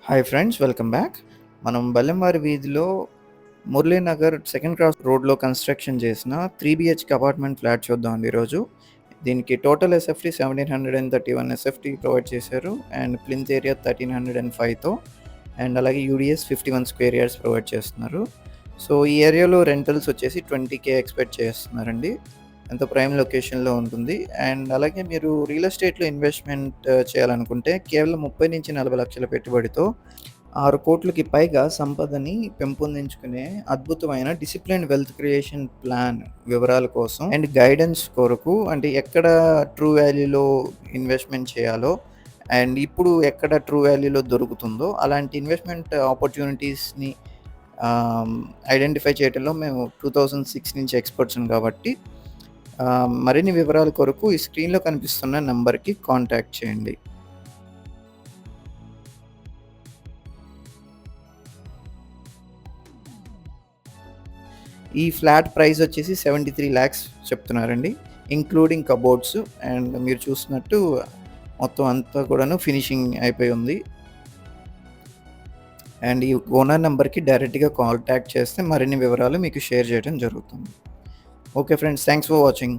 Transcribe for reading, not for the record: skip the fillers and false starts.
Hi friends, welcome back. మనం బల్లెంవారి వీధిలో Muralinagar second cross రోడ్లో కన్స్ట్రక్షన్ చేసిన 3 BHK అపార్ట్మెంట్ ఫ్లాట్ చూద్దామండి ఈరోజు. దీనికి టోటల్ ఎస్ఎఫ్టీ 1731 ఎస్ఎఫ్టీ ప్రొవైడ్ చేశారు అండ్ ప్లింత్ ఏరియా 1305తో అండ్ అలాగే యూడిఎస్ 51 స్క్వేర్ యార్డ్స్ ప్రొవైడ్ చేస్తున్నారు. సో ఈ ఏరియాలో రెంటల్స్ వచ్చేసి 20K ఎక్స్పెక్ట్ చేస్తున్నారండి. ఎంతో ప్రైమ్ లొకేషన్లో ఉంటుంది. అండ్ అలాగే మీరు రియల్ ఎస్టేట్లో ఇన్వెస్ట్మెంట్ చేయాలనుకుంటే కేవలం 30 నుంచి 40 లక్షల పెట్టుబడితో 6 కోట్లకి పైగా సంపదని పెంపొందించుకునే అద్భుతమైన డిసిప్లిన్ వెల్త్ క్రియేషన్ ప్లాన్ వివరాల కోసం అండ్ గైడెన్స్ కొరకు, అంటే ఎక్కడ ట్రూ వాల్యూలో ఇన్వెస్ట్మెంట్ చేయాలో అండ్ ఇప్పుడు ఎక్కడ ట్రూ వాల్యూలో దొరుకుతుందో అలాంటి ఇన్వెస్ట్మెంట్ ఆపర్చునిటీస్ని ఐడెంటిఫై చేయడంలో మేము 2006 నుంచి ఎక్స్పర్ట్స్ కాబట్టి మరిన్ని వివరాల కొరకు ఈ స్క్రీన్లో కనిపిస్తున్న నంబర్కి కాంటాక్ట్ చేయండి. ఈ ఫ్లాట్ ప్రైస్ వచ్చేసి 73 lakhs చెప్తున్నారండి, ఇంక్లూడింగ్ కబోర్డ్స్. అండ్ మీరు చూస్తున్నట్టు మొత్తం అంతా కూడాను ఫినిషింగ్ అయిపోయి ఉంది. అండ్ ఈ ఓనర్ నెంబర్కి డైరెక్ట్గా కాంటాక్ట్ చేస్తే మరిన్ని వివరాలు మీకు షేర్ చేయడం జరుగుతుంది. Okay friends, thanks for watching.